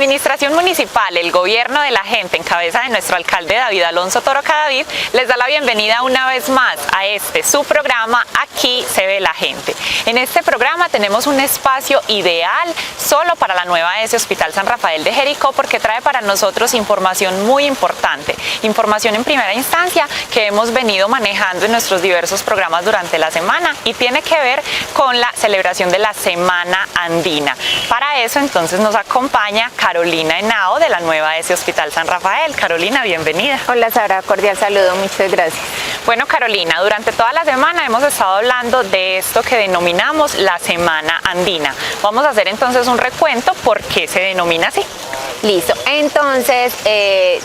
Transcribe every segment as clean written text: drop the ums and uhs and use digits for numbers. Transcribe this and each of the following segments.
Administración Municipal, el Gobierno de la Gente, en cabeza de nuestro alcalde David Alonso Toro Cadavid, les da la bienvenida una vez más a su programa Aquí se ve la gente. En este programa tenemos un espacio ideal solo para la nueva Hospital San Rafael de Jericó, porque trae para nosotros información muy importante, información en primera instancia que hemos venido manejando en nuestros diversos programas durante la semana y tiene que ver con la celebración de la Semana Andina. Para eso entonces nos acompaña Carolina Henao de la nueva Hospital San Rafael. Carolina, bienvenida. Hola Sara, cordial saludo, muchas gracias. Bueno Carolina, durante toda la semana hemos estado hablando de esto que denominamos la Semana Andina. Vamos a hacer entonces un recuento por qué se denomina así. Listo, entonces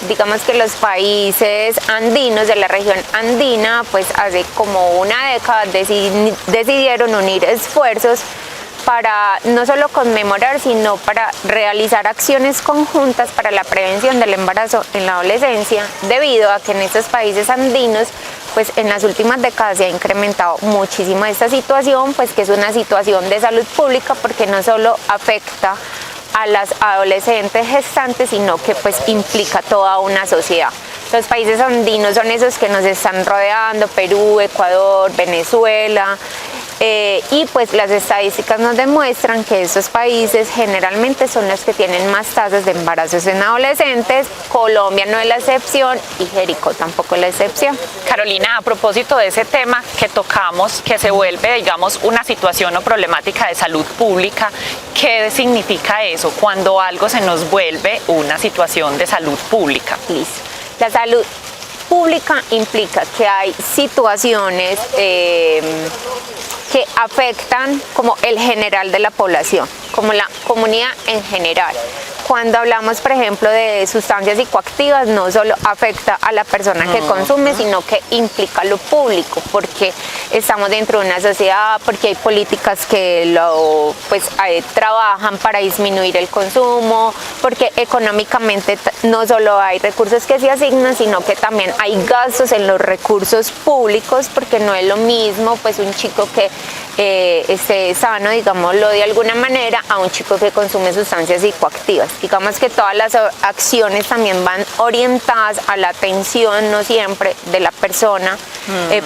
digamos que los países andinos de la región andina pues hace como una década decidieron unir esfuerzos para no solo conmemorar, sino para realizar acciones conjuntas para la prevención del embarazo en la adolescencia, debido a que en estos países andinos pues en las últimas décadas se ha incrementado muchísimo esta situación, pues que es una situación de salud pública porque no solo afecta a las adolescentes gestantes, sino que pues implica toda una sociedad. Los países andinos son esos que nos están rodeando, Perú, Ecuador, Venezuela, y pues las estadísticas nos demuestran que esos países generalmente son los que tienen más tasas de embarazos en adolescentes. Colombia no es la excepción y Jericó tampoco es la excepción. Carolina, a propósito de ese tema que tocamos, que se vuelve, digamos, una situación o problemática de salud pública, ¿qué significa eso cuando algo se nos vuelve una situación de salud pública? Listo. La salud pública implica que hay situaciones que afectan como el general de la población, como la comunidad en general. Cuando hablamos, por ejemplo, de sustancias psicoactivas, no solo afecta a la persona que consume, sino que implica lo público, porque estamos dentro de una sociedad, porque hay políticas que trabajan para disminuir el consumo, porque económicamente no solo hay recursos que se asignan, sino que también hay gastos en los recursos públicos, porque no es lo mismo pues un chico que esté sano, digámoslo de alguna manera, a un chico que consume sustancias psicoactivas. Digamos que todas las acciones también van orientadas a la atención, no siempre de la persona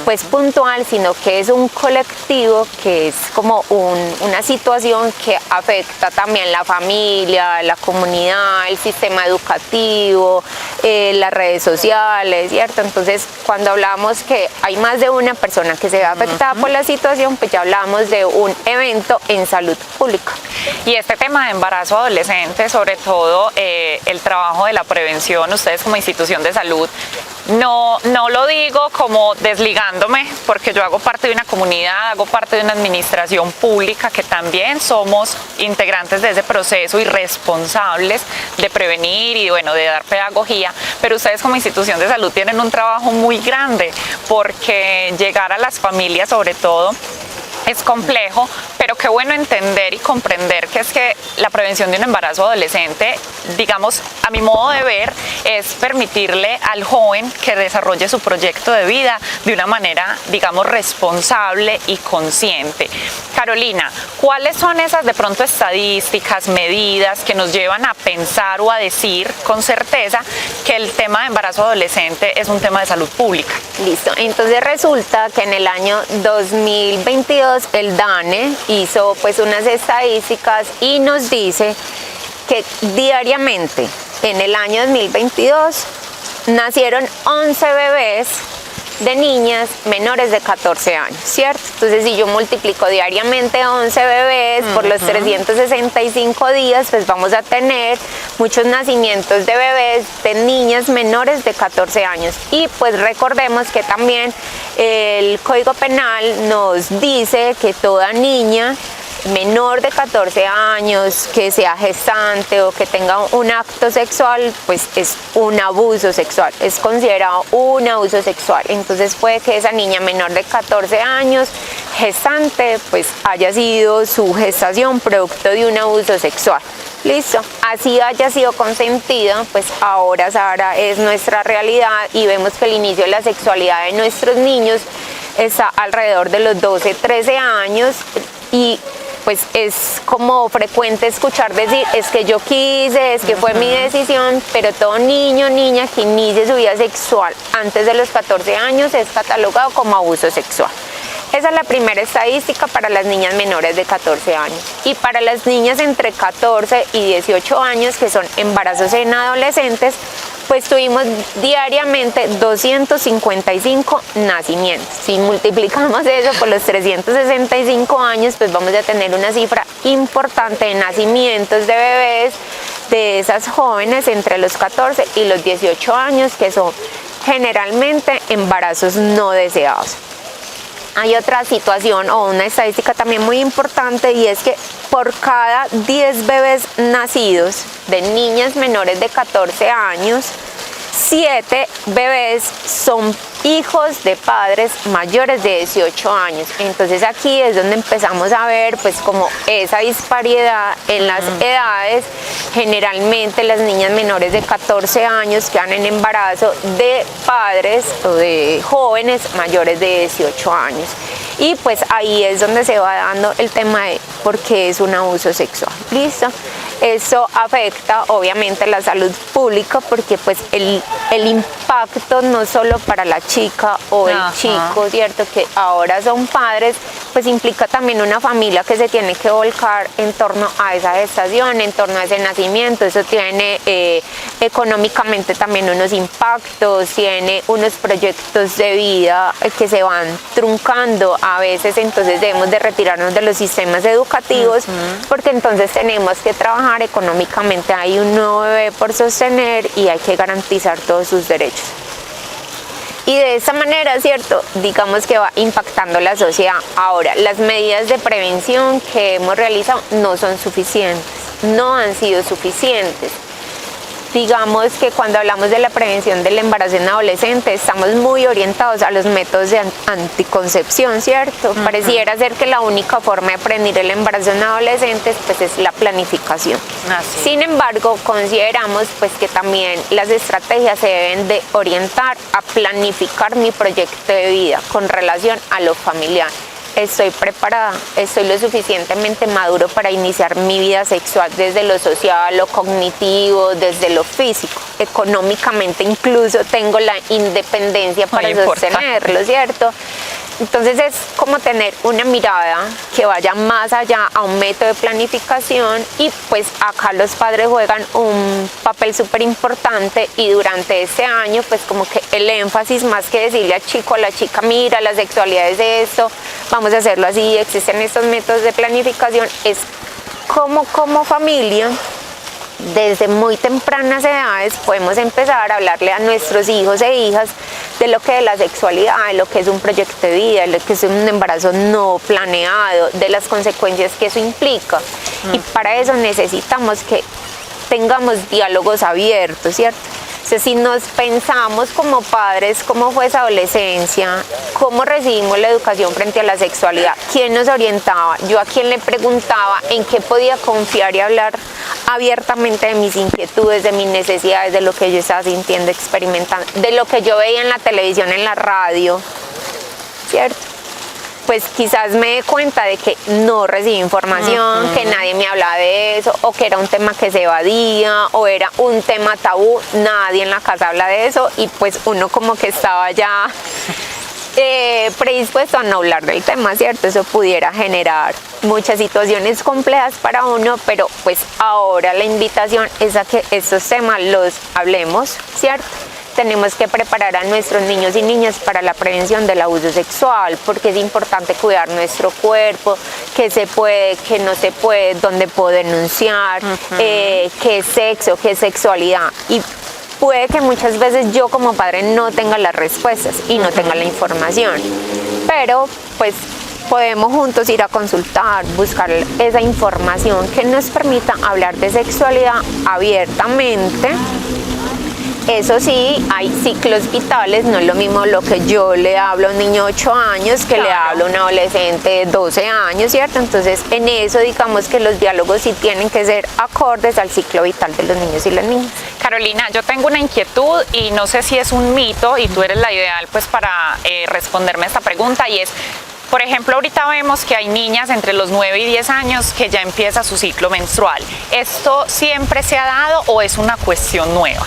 pues puntual, sino que es un colectivo, que es como una situación que afecta también la familia, la comunidad, el sistema educativo, las redes sociales, ¿cierto? Entonces, cuando hablamos que hay más de una persona que se ve afectada por la situación, pues ya hablamos de un evento en salud pública. Y este tema de embarazo adolescente, sobre todo el trabajo de la prevención, ustedes como institución de salud, no lo digo como desligándome, porque yo hago parte de una comunidad, hago parte de una administración pública que también somos integrantes de ese proceso y responsables de prevenir y bueno, de dar pedagogía, pero ustedes como institución de salud tienen un trabajo muy grande, porque llegar a las familias sobre todo es complejo, pero qué bueno entender y comprender que es que la prevención de un embarazo adolescente, digamos, a mi modo de ver, es permitirle al joven que desarrolle su proyecto de vida de una manera, digamos, responsable y consciente. Carolina, ¿cuáles son esas de pronto estadísticas, medidas que nos llevan a pensar o a decir con certeza que el tema de embarazo adolescente es un tema de salud pública? Listo, entonces resulta que en el año 2022 el DANE hizo pues unas estadísticas y nos dice que diariamente en el año 2022 nacieron 11 bebés de niñas menores de 14 años, ¿cierto? Entonces, si yo multiplico diariamente 11 bebés por los 365 días, pues vamos a tener muchos nacimientos de bebés de niñas menores de 14 años. Y pues recordemos que también el Código Penal nos dice que toda niña menor de 14 años que sea gestante o que tenga un acto sexual, pues es un abuso sexual, es considerado un abuso sexual. Entonces puede que esa niña menor de 14 años gestante pues haya sido su gestación producto de un abuso sexual. Listo, así haya sido consentida, pues ahora Sara es nuestra realidad y vemos que el inicio de la sexualidad de nuestros niños está alrededor de los 12, 13 años y pues es como frecuente escuchar decir, es que yo quise, es que fue mi decisión, pero todo niño o niña que inicie su vida sexual antes de los 14 años es catalogado como abuso sexual. Esa es la primera estadística para las niñas menores de 14 años. Y para las niñas entre 14 y 18 años, que son embarazos en adolescentes, pues tuvimos diariamente 255 nacimientos. Si multiplicamos eso por los 365 años, pues vamos a tener una cifra importante de nacimientos de bebés de esas jóvenes entre los 14 y los 18 años, que son generalmente embarazos no deseados. Hay otra situación o una estadística también muy importante, y es que por cada 10 bebés nacidos de niñas menores de 14 años, 7 bebés son hijos de padres mayores de 18 años. Entonces aquí es donde empezamos a ver pues como esa disparidad en las edades. Generalmente las niñas menores de 14 años quedan en embarazo de padres o de jóvenes mayores de 18 años. Y pues ahí es donde se va dando el tema de por qué es un abuso sexual. ¿Listo? Eso afecta obviamente la salud pública, porque pues el impacto no solo para la chica o el chico, ¿cierto? Que ahora son padres, pues implica también una familia que se tiene que volcar en torno a esa gestación, en torno a ese nacimiento. Eso tiene económicamente también unos impactos, tiene unos proyectos de vida que se van truncando a veces. Entonces debemos de retirarnos de los sistemas educativos, porque entonces tenemos que trabajar económicamente. Hay un nuevo bebé por sostener y hay que garantizar todos sus derechos. Y de esa manera, ¿cierto? Digamos que va impactando la sociedad. Ahora, las medidas de prevención que hemos realizado no son suficientes, no han sido suficientes. Digamos que cuando hablamos de la prevención del embarazo en adolescentes, estamos muy orientados a los métodos de anticoncepción, ¿cierto? Pareciera ser que la única forma de prevenir el embarazo en adolescentes pues es la planificación. Sin embargo, consideramos pues que también las estrategias se deben de orientar a planificar mi proyecto de vida con relación a lo familiar. Estoy preparada, estoy lo suficientemente maduro para iniciar mi vida sexual desde lo social, lo cognitivo, desde lo físico. Económicamente incluso tengo la independencia para sostenerlo, ¿cierto? Entonces es como tener una mirada que vaya más allá a un método de planificación, y pues acá los padres juegan un papel súper importante. Y durante este año pues como que el énfasis, más que decirle al chico, a la chica, mira, la sexualidad es de esto, vamos a hacerlo así, existen estos métodos de planificación, es como familia desde muy tempranas edades podemos empezar a hablarle a nuestros hijos e hijas de lo que es la sexualidad, de lo que es un proyecto de vida, de lo que es un embarazo no planeado, de las consecuencias que eso implica. Y para eso necesitamos que tengamos diálogos abiertos, ¿cierto? O sea, si nos pensamos como padres, cómo fue esa adolescencia, cómo recibimos la educación frente a la sexualidad, quién nos orientaba, yo a quién le preguntaba, en qué podía confiar y hablar abiertamente de mis inquietudes, de mis necesidades, de lo que yo estaba sintiendo, experimentando, de lo que yo veía en la televisión, en la radio, ¿cierto? Pues quizás me dé cuenta de que no recibí información, que nadie me hablaba de eso, o que era un tema que se evadía, o era un tema tabú, nadie en la casa habla de eso, y pues uno como que estaba ya predispuesto a no hablar del tema, ¿cierto? Eso pudiera generar muchas situaciones complejas para uno, pero pues ahora la invitación es a que estos temas los hablemos, ¿cierto? Tenemos que preparar a nuestros niños y niñas para la prevención del abuso sexual, porque es importante cuidar nuestro cuerpo, qué se puede, qué no se puede, dónde puedo denunciar, qué es sexo, qué es sexualidad. Y puede que muchas veces yo como padre no tenga las respuestas y no tenga la información, pero pues podemos juntos ir a consultar, buscar esa información que nos permita hablar de sexualidad abiertamente. Eso sí, hay ciclos vitales, no es lo mismo lo que yo le hablo a un niño de 8 años que le hablo a un adolescente de 12 años, ¿cierto? Entonces, en eso digamos que los diálogos sí tienen que ser acordes al ciclo vital de los niños y las niñas. Carolina, yo tengo una inquietud y no sé si es un mito, y tú eres la ideal pues para responderme esta pregunta, y es: Por ejemplo, ahorita vemos que hay niñas entre los 9 y 10 años que ya empieza su ciclo menstrual. ¿Esto siempre se ha dado o es una cuestión nueva?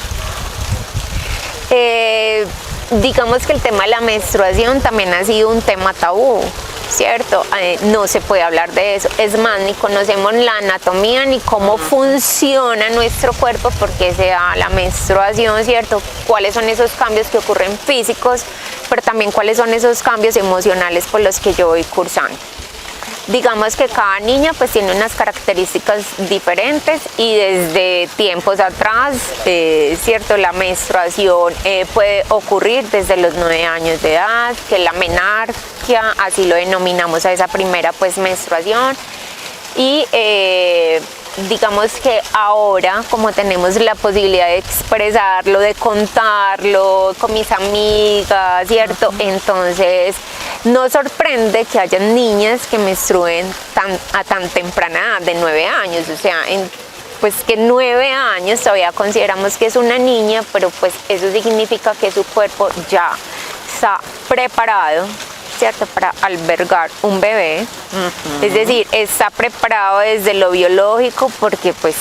Digamos que el tema de la menstruación también ha sido un tema tabú, ¿cierto? No se puede hablar de eso. Es más, ni conocemos la anatomía ni cómo funciona nuestro cuerpo porque se da la menstruación, ¿cierto? Cuáles son esos cambios que ocurren físicos, pero también cuáles son esos cambios emocionales por los que yo voy cursando. Digamos que cada niña pues tiene unas características diferentes y desde tiempos atrás, cierto, la menstruación puede ocurrir desde los 9 años de edad, que es la menarquia, así lo denominamos a esa primera pues menstruación. Y digamos que ahora, como tenemos la posibilidad de expresarlo, de contarlo con mis amigas, ¿cierto? Entonces nos sorprende que haya niñas que menstruen a tan temprana edad, de 9 años, o sea, pues que 9 años todavía consideramos que es una niña, pero pues eso significa que su cuerpo ya está preparado, ¿cierto?, para albergar un bebé. Es decir, está preparado desde lo biológico porque pues,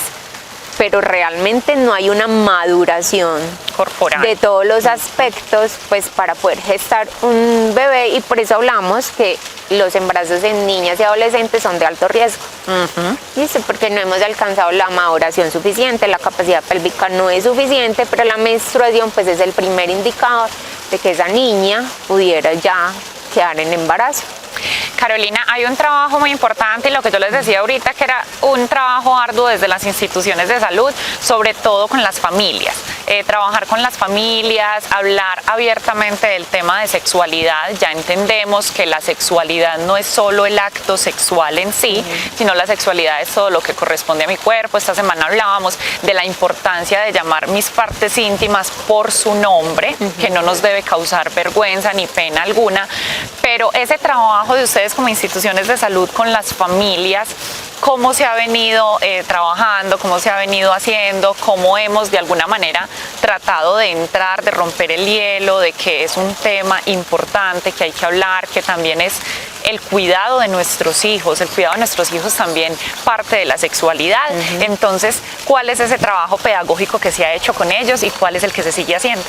pero realmente no hay una maduración corporal de todos los aspectos pues para poder gestar un bebé, y por eso hablamos que los embarazos en niñas y adolescentes son de alto riesgo. ¿Listo? Porque no hemos alcanzado la maduración suficiente, la capacidad pélvica no es suficiente, pero la menstruación pues es el primer indicador de que esa niña pudiera ya quedar en embarazo. Carolina, hay un trabajo muy importante y lo que yo les decía ahorita, que era un trabajo arduo desde las instituciones de salud, sobre todo con las familias. Trabajar con las familias, hablar abiertamente del tema de sexualidad. Ya entendemos que la sexualidad no es solo el acto sexual en sí, sino la sexualidad es todo lo que corresponde a mi cuerpo. Esta semana hablábamos de la importancia de llamar mis partes íntimas por su nombre, que no nos debe causar vergüenza ni pena alguna, pero ese trabajo de ustedes como instituciones de salud con las familias, cómo se ha venido trabajando, cómo se ha venido haciendo, cómo hemos de alguna manera tratado de entrar, de romper el hielo, de que es un tema importante, que hay que hablar, que también es el cuidado de nuestros hijos. El cuidado de nuestros hijos también parte de la sexualidad. Entonces, ¿cuál es ese trabajo pedagógico que se ha hecho con ellos y cuál es el que se sigue haciendo?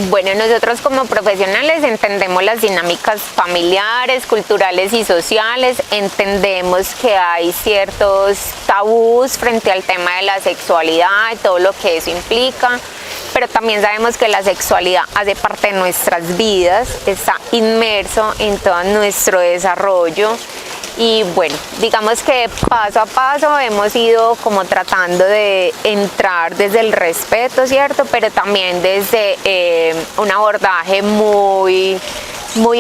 Bueno, nosotros como profesionales entendemos las dinámicas familiares, culturales y sociales, entendemos que hay ciertos tabús frente al tema de la sexualidad y todo lo que eso implica, pero también sabemos que la sexualidad hace parte de nuestras vidas, está inmerso en todo nuestro desarrollo. Y bueno, digamos que paso a paso hemos ido como tratando de entrar desde el respeto, ¿cierto? Pero también desde un abordaje muy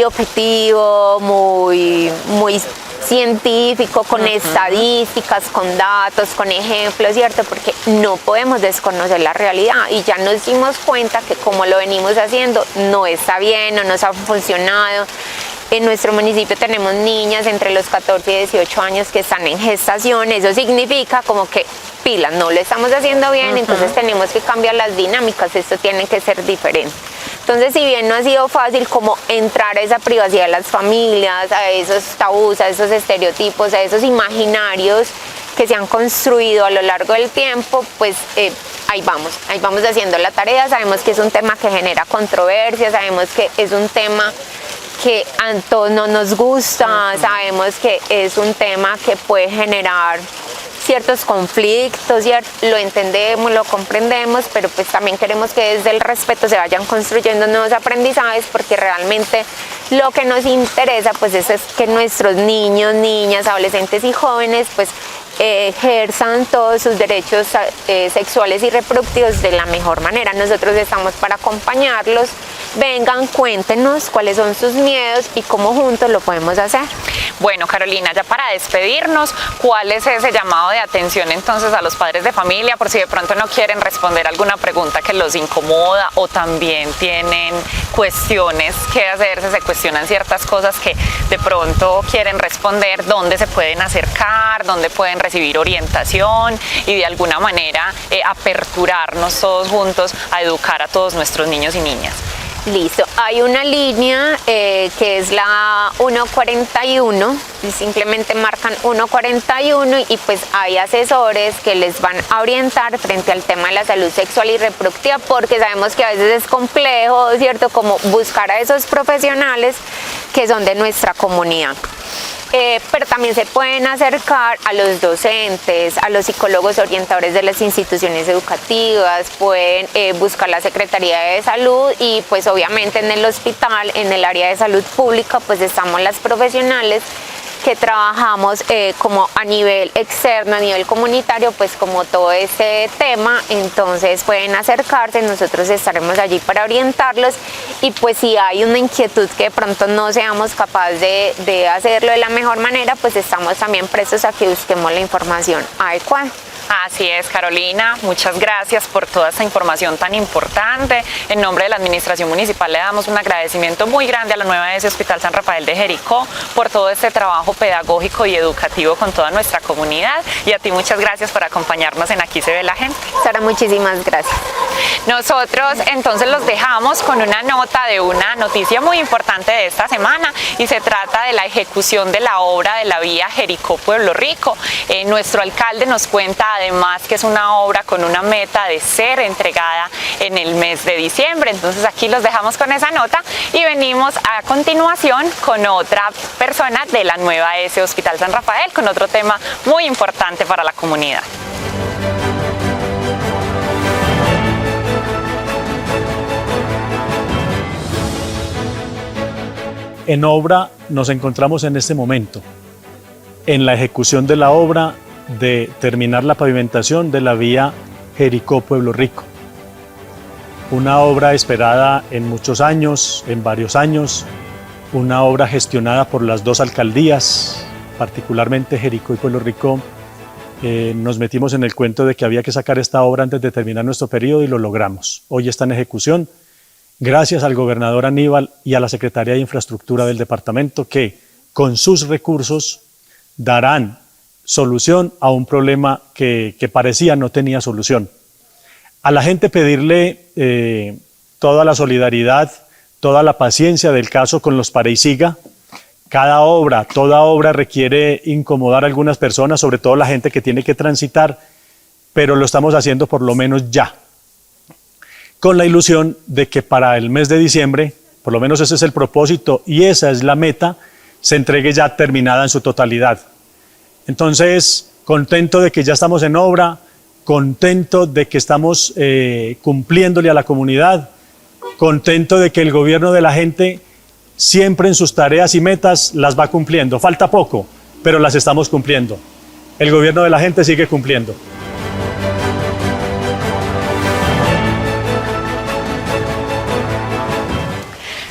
objetivo, muy científico, con estadísticas, con datos, con ejemplos, ¿cierto? Porque no podemos desconocer la realidad y ya nos dimos cuenta que como lo venimos haciendo no está bien, no nos ha funcionado. En nuestro municipio tenemos niñas entre los 14 y 18 años que están en gestación. Eso significa como que pilas, no lo estamos haciendo bien, entonces tenemos que cambiar las dinámicas, esto tiene que ser diferente. Entonces, si bien no ha sido fácil como entrar a esa privacidad de las familias, a esos tabús, a esos estereotipos, a esos imaginarios que se han construido a lo largo del tiempo, pues ahí vamos haciendo la tarea. Sabemos que es un tema que genera controversia, sabemos que es un tema que a todos no nos gusta, sabemos que es un tema que puede generar ciertos conflictos, ¿cierto? Lo entendemos, lo comprendemos, pero pues también queremos que desde el respeto se vayan construyendo nuevos aprendizajes, porque realmente lo que nos interesa pues es que nuestros niños, niñas, adolescentes y jóvenes pues ejerzan todos sus derechos sexuales y reproductivos de la mejor manera. Nosotros estamos para acompañarlos. Vengan, cuéntenos cuáles son sus miedos y cómo juntos lo podemos hacer. Bueno, Carolina, ya para despedirnos, ¿cuál es ese llamado de atención entonces a los padres de familia por si de pronto no quieren responder alguna pregunta que los incomoda o también tienen cuestiones que hacerse, se cuestionan ciertas cosas que de pronto quieren responder, dónde se pueden acercar, dónde pueden recibir orientación y de alguna manera aperturarnos todos juntos a educar a todos nuestros niños y niñas? Listo, hay una línea que es la 141, y simplemente marcan 141 y pues hay asesores que les van a orientar frente al tema de la salud sexual y reproductiva, porque sabemos que a veces es complejo, ¿cierto? Como buscar a esos profesionales que son de nuestra comunidad. Pero también se pueden acercar a los docentes, a los psicólogos orientadores de las instituciones educativas, pueden buscar la Secretaría de Salud y pues obviamente en el hospital, en el área de salud pública, pues estamos las profesionales que trabajamos como a nivel externo, a nivel comunitario, pues como todo este tema, entonces pueden acercarse, nosotros estaremos allí para orientarlos y pues si hay una inquietud que de pronto no seamos capaces de hacerlo de la mejor manera, pues estamos también prestos a que busquemos la información adecuada. Así es, Carolina, muchas gracias por toda esta información tan importante. En nombre de la Administración Municipal le damos un agradecimiento muy grande a la nueva ES Hospital San Rafael de Jericó por todo este trabajo pedagógico y educativo con toda nuestra comunidad, y a ti muchas gracias por acompañarnos en Aquí se ve la gente. Sara, muchísimas gracias. Nosotros entonces los dejamos con una nota de una noticia muy importante de esta semana y se trata de la ejecución de la obra de la vía Jericó-Pueblo Rico. Nuestro alcalde nos cuenta además que es una obra con una meta de ser entregada en el mes de diciembre. Entonces aquí los dejamos con esa nota y venimos a continuación con otra persona de la nueva ES Hospital San Rafael con otro tema muy importante para la comunidad. En obra nos encontramos en este momento, en la ejecución de la obra de terminar la pavimentación de la vía Jericó-Pueblo Rico. Una obra esperada en muchos años, en varios años, una obra gestionada por las dos alcaldías, particularmente Jericó y Pueblo Rico. Nos metimos en el cuento de que había que sacar esta obra antes de terminar nuestro periodo y lo logramos. Hoy está en ejecución. Gracias al gobernador Aníbal y a la Secretaría de Infraestructura del departamento que con sus recursos darán solución a un problema que parecía no tenía solución. A la gente pedirle toda la solidaridad, toda la paciencia del caso con los pare y siga. Cada obra, toda obra requiere incomodar a algunas personas, sobre todo la gente que tiene que transitar, pero lo estamos haciendo por lo menos ya, con la ilusión de que para el mes de diciembre, por lo menos ese es el propósito y esa es la meta, se entregue ya terminada en su totalidad. Entonces, contento de que ya estamos en obra, contento de que estamos cumpliéndole a la comunidad, contento de que el gobierno de la gente siempre en sus tareas y metas las va cumpliendo. Falta poco, pero las estamos cumpliendo. El gobierno de la gente sigue cumpliendo.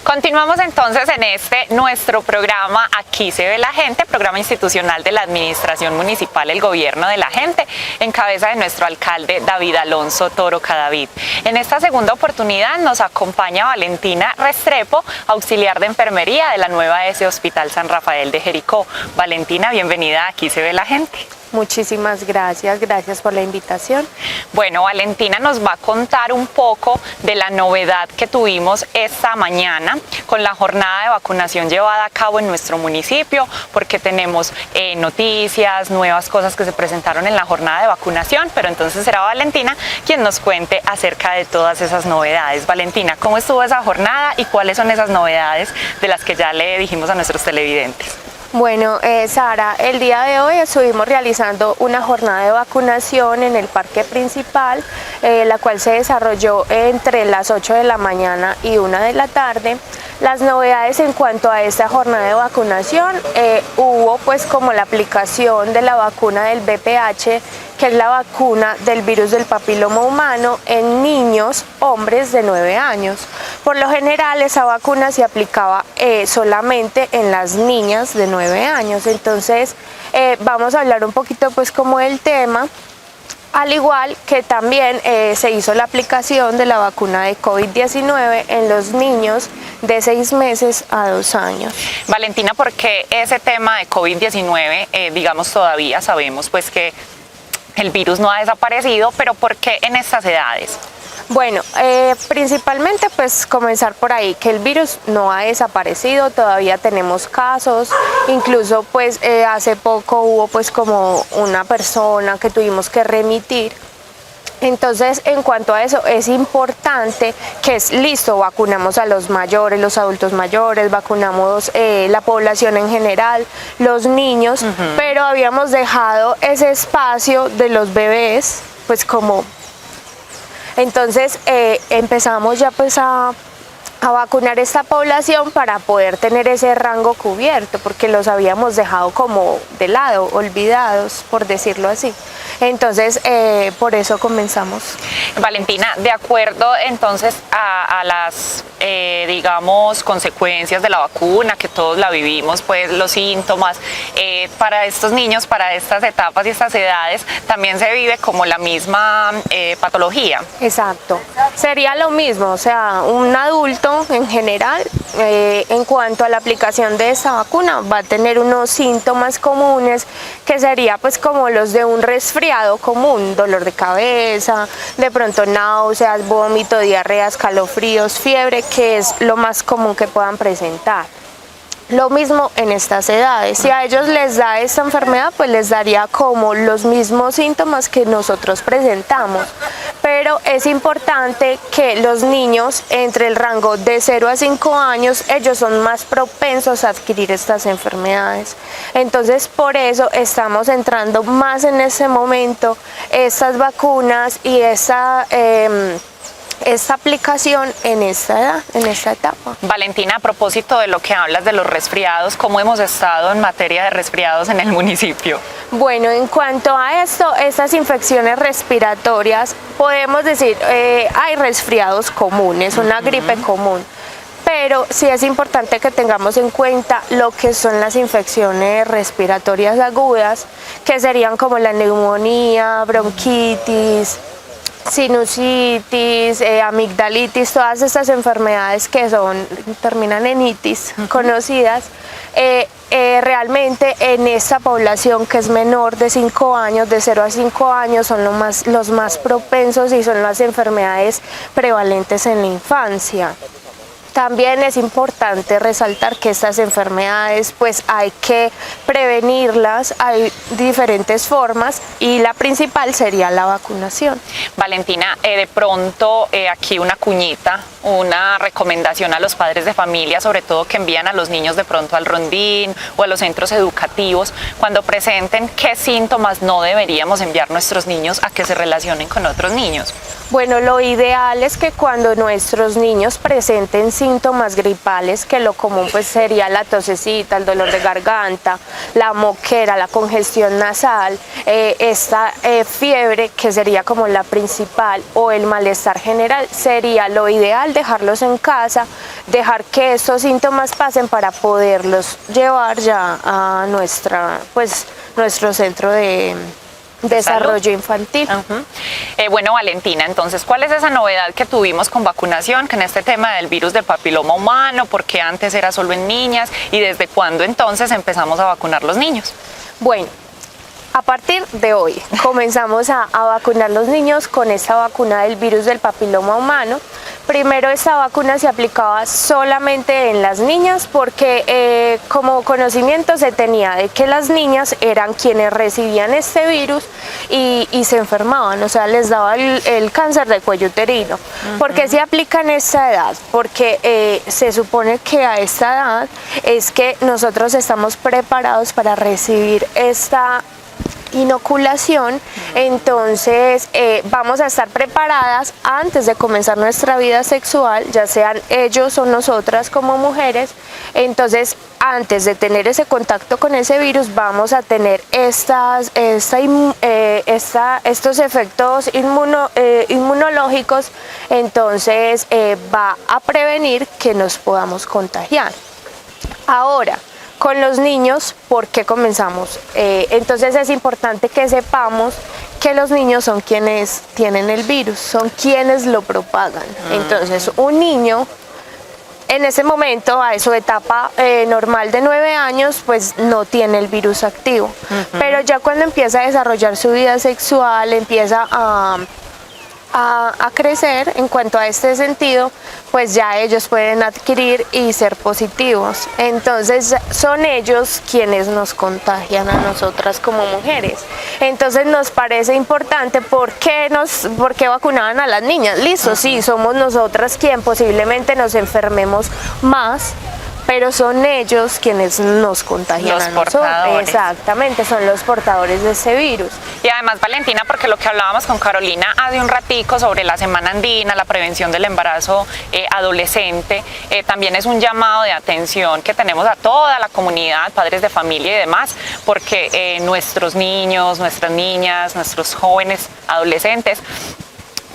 Continuamos entonces en nuestro programa Aquí se ve la gente, programa institucional de la Administración Municipal, el Gobierno de la Gente, en cabeza de nuestro alcalde David Alonso Toro Cadavid. En esta segunda oportunidad nos acompaña Valentina Restrepo, auxiliar de enfermería de la nueva ES Hospital San Rafael de Jericó. Valentina, bienvenida a Aquí se ve la gente. Muchísimas gracias, gracias por la invitación. Bueno, Valentina nos va a contar un poco de la novedad que tuvimos esta mañana con la jornada de vacunación llevada a cabo en nuestro municipio, porque tenemos noticias, nuevas cosas que se presentaron en la jornada de vacunación, pero entonces será Valentina quien nos cuente acerca de todas esas novedades. Valentina, ¿cómo estuvo esa jornada y cuáles son esas novedades de las que ya le dijimos a nuestros televidentes? Bueno, Sara, el día de hoy estuvimos realizando una jornada de vacunación en el parque principal, la cual se desarrolló entre las 8 de la mañana y 1 de la tarde. Las novedades en cuanto a esta jornada de vacunación, hubo pues como la aplicación de la vacuna del VPH, que es la vacuna del virus del papiloma humano en niños, hombres de 9 años. Por lo general esa vacuna se aplicaba solamente en las niñas de 9 años. Entonces vamos a hablar un poquito pues como del tema. Al igual que también se hizo la aplicación de la vacuna de COVID-19 en los niños de 6 meses a 2 años. Valentina, ¿por qué ese tema de COVID-19, digamos, todavía sabemos pues que el virus no ha desaparecido, pero por qué en estas edades? Bueno, principalmente pues comenzar por ahí, que el virus no ha desaparecido, todavía tenemos casos, incluso pues hace poco hubo pues como una persona que tuvimos que remitir. Entonces, en cuanto a eso, es importante que es listo, vacunamos a los mayores, los adultos mayores, vacunamos la población en general, los niños, pero habíamos dejado ese espacio de los bebés, pues como... Entonces, empezamos ya pues a vacunar esta población para poder tener ese rango cubierto, porque los habíamos dejado como de lado, olvidados, por decirlo así. Entonces, por eso comenzamos. Valentina, de acuerdo entonces a las, digamos, consecuencias de la vacuna, que todos la vivimos, pues los síntomas, para estos niños, para estas etapas y estas edades, también se vive como la misma patología. Exacto, sería lo mismo, o sea, un adulto en general, en cuanto a la aplicación de esta vacuna, va a tener unos síntomas comunes que sería pues como los de un resfriado común, dolor de cabeza, de pronto náuseas, vómito, diarrea, escalofríos, fiebre, que es lo más común que puedan presentar. Lo mismo en estas edades, si a ellos les da esta enfermedad, pues les daría como los mismos síntomas que nosotros presentamos, pero es importante que los niños entre el rango de 0 a 5 años, ellos son más propensos a adquirir estas enfermedades. Entonces, por eso estamos entrando más en ese momento estas vacunas y esta aplicación en esta edad, en esta etapa. Valentina, a propósito de lo que hablas de los resfriados, ¿cómo hemos estado en materia de resfriados en el municipio? Bueno, en cuanto a esto, estas infecciones respiratorias, podemos decir, hay resfriados comunes, una gripe común, pero sí es importante que tengamos en cuenta lo que son las infecciones respiratorias agudas, que serían como la neumonía, bronquitis, sinusitis, amigdalitis, todas estas enfermedades que terminan en itis, conocidas, realmente en esta población que es menor de 5 años, de 0 a 5 años, son los más propensos y son las enfermedades prevalentes en la infancia. También es importante resaltar que estas enfermedades pues hay que prevenirlas, hay diferentes formas y la principal sería la vacunación. Valentina, de pronto aquí una cuñita, una recomendación a los padres de familia, sobre todo que envían a los niños de pronto al rondín o a los centros educativos, cuando presenten qué síntomas no deberíamos enviar nuestros niños a que se relacionen con otros niños. Bueno, lo ideal es que cuando nuestros niños presenten síntomas gripales, que lo común pues sería la tosecita, el dolor de garganta, la moquera, la congestión nasal, esta fiebre que sería como la principal o el malestar general, sería lo ideal dejarlos en casa, dejar que estos síntomas pasen para poderlos llevar ya a nuestro centro de desarrollo infantil. Bueno, Valentina, entonces, ¿cuál es esa novedad que tuvimos con vacunación, que en este tema del virus del papiloma humano, porque antes era solo en niñas y desde cuándo entonces empezamos a vacunar los niños? Bueno, a partir de hoy comenzamos a vacunar los niños con esta vacuna del virus del papiloma humano. Primero esta vacuna se aplicaba solamente en las niñas porque como conocimiento se tenía de que las niñas eran quienes recibían este virus y se enfermaban, o sea, les daba el cáncer de cuello uterino. ¿Por qué se aplica en esta edad? Porque se supone que a esta edad es que nosotros estamos preparados para recibir esta inoculación, entonces vamos a estar preparadas antes de comenzar nuestra vida sexual, ya sean ellos o nosotras como mujeres. Entonces antes de tener ese contacto con ese virus vamos a tener estos efectos inmunológicos, entonces va a prevenir que nos podamos contagiar. Ahora, con los niños, ¿por qué comenzamos? Entonces es importante que sepamos que los niños son quienes tienen el virus, son quienes lo propagan. Entonces un niño en ese momento, a su etapa normal de 9 años, pues no tiene el virus activo. Pero ya cuando empieza a desarrollar su vida sexual, empieza a crecer en cuanto a este sentido, pues ya ellos pueden adquirir y ser positivos. Entonces son ellos quienes nos contagian a nosotras como mujeres. Entonces nos parece importante, ¿por qué vacunaban a las niñas? Listo, sí, somos nosotras quien posiblemente nos enfermemos más, pero son ellos quienes nos contagian a nosotros. Exactamente, son los portadores de ese virus. Y además, Valentina, porque lo que hablábamos con Carolina hace un ratico sobre la Semana Andina, la prevención del embarazo adolescente, también es un llamado de atención que tenemos a toda la comunidad, padres de familia y demás, porque nuestros niños, nuestras niñas, nuestros jóvenes adolescentes,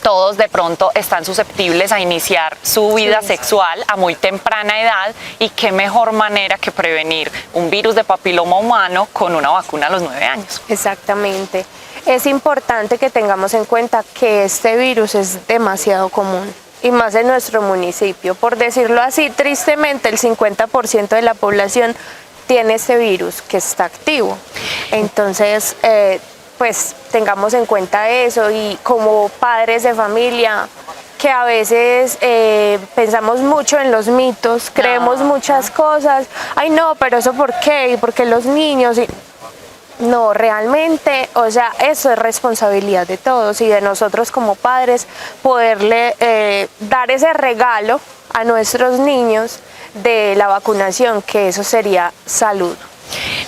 todos de pronto están susceptibles a iniciar su vida sexual a muy temprana edad, y qué mejor manera que prevenir un virus de papiloma humano con una vacuna a los 9 años. Exactamente. Es importante que tengamos en cuenta que este virus es demasiado común, y más en nuestro municipio. Por decirlo así, tristemente el 50% de la población tiene este virus que está activo. Entonces, pues tengamos en cuenta eso, y como padres de familia, que a veces pensamos mucho en los mitos, creemos muchas cosas, ay no, pero eso ¿por qué? ¿Y por qué los niños? No, realmente, o sea, eso es responsabilidad de todos y de nosotros como padres, poderle dar ese regalo a nuestros niños de la vacunación, que eso sería salud.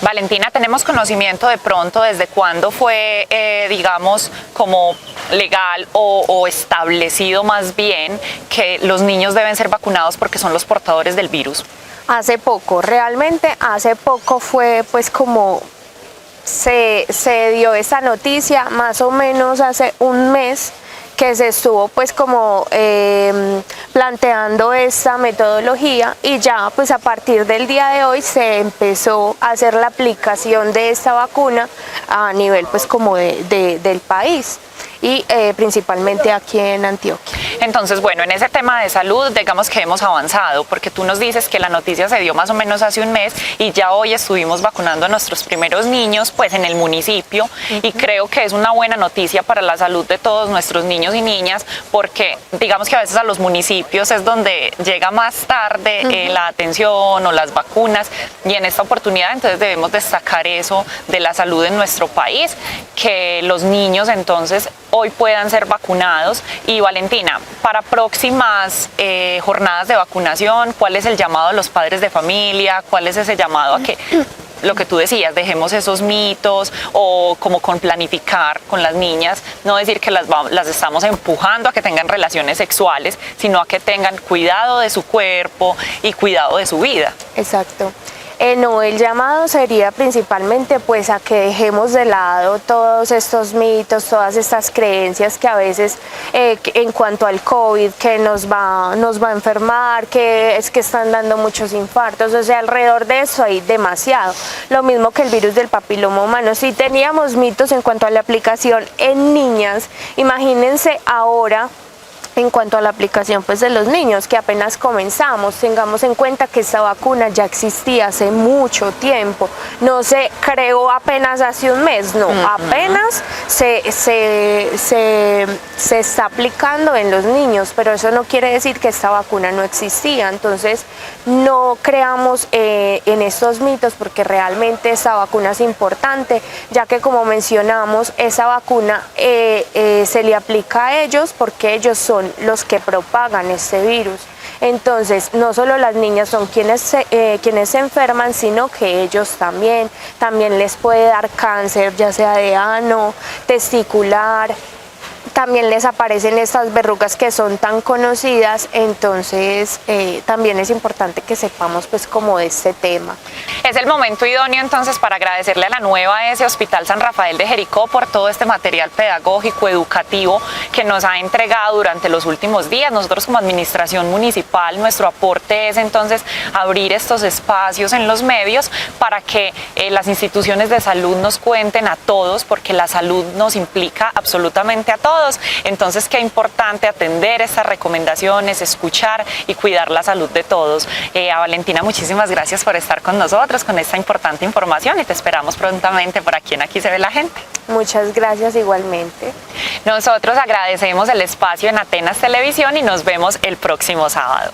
Valentina, ¿tenemos conocimiento de pronto desde cuándo fue, digamos, como legal o establecido más bien que los niños deben ser vacunados porque son los portadores del virus? Hace poco, realmente hace poco fue pues como se dio esta noticia, más o menos hace un mes, que se estuvo pues como planteando esta metodología, y ya pues a partir del día de hoy se empezó a hacer la aplicación de esta vacuna a nivel pues como del país, y principalmente aquí en Antioquia. Entonces, bueno, en ese tema de salud, digamos que hemos avanzado, porque tú nos dices que la noticia se dio más o menos hace un mes y ya hoy estuvimos vacunando a nuestros primeros niños pues en el municipio, y creo que es una buena noticia para la salud de todos nuestros niños y niñas, porque digamos que a veces a los municipios es donde llega más tarde la atención o las vacunas, y en esta oportunidad entonces debemos destacar eso de la salud en nuestro país, que los niños entonces hoy puedan ser vacunados. Y Valentina, para próximas jornadas de vacunación, ¿cuál es el llamado a los padres de familia? ¿Cuál es ese llamado a que, lo que tú decías, dejemos esos mitos, o como con planificar con las niñas, no decir que las estamos empujando a que tengan relaciones sexuales, sino a que tengan cuidado de su cuerpo y cuidado de su vida? Exacto. No, el llamado sería principalmente pues a que dejemos de lado todos estos mitos, todas estas creencias que a veces en cuanto al COVID, que nos va a enfermar, que es que están dando muchos infartos, o sea, alrededor de eso hay demasiado. Lo mismo que el virus del papiloma humano. Si teníamos mitos en cuanto a la aplicación en niñas, imagínense ahora en cuanto a la aplicación pues de los niños, que apenas comenzamos. Tengamos en cuenta que esta vacuna ya existía hace mucho tiempo, no se creó apenas hace un mes, no, apenas se está aplicando en los niños, pero eso no quiere decir que esta vacuna no existía. Entonces no creamos en estos mitos, porque realmente esta vacuna es importante, ya que como mencionamos, esa vacuna se le aplica a ellos porque ellos son los que propagan este virus. Entonces, no solo las niñas son quienes se enferman, sino que ellos también les puede dar cáncer, ya sea de ano, testicular. También les aparecen estas verrugas que son tan conocidas. Entonces también es importante que sepamos pues como de este tema. Es el momento idóneo entonces para agradecerle a la nueva ES Hospital San Rafael de Jericó por todo este material pedagógico, educativo que nos ha entregado durante los últimos días. Nosotros como administración municipal, nuestro aporte es entonces abrir estos espacios en los medios para que las instituciones de salud nos cuenten a todos, porque la salud nos implica absolutamente a todos, todos. Entonces, qué importante atender estas recomendaciones, escuchar y cuidar la salud de todos. A Valentina, muchísimas gracias por estar con nosotros, con esta importante información, y te esperamos prontamente por aquí en Aquí se ve la gente. Muchas gracias igualmente. Nosotros agradecemos el espacio en Atenas Televisión y nos vemos el próximo sábado.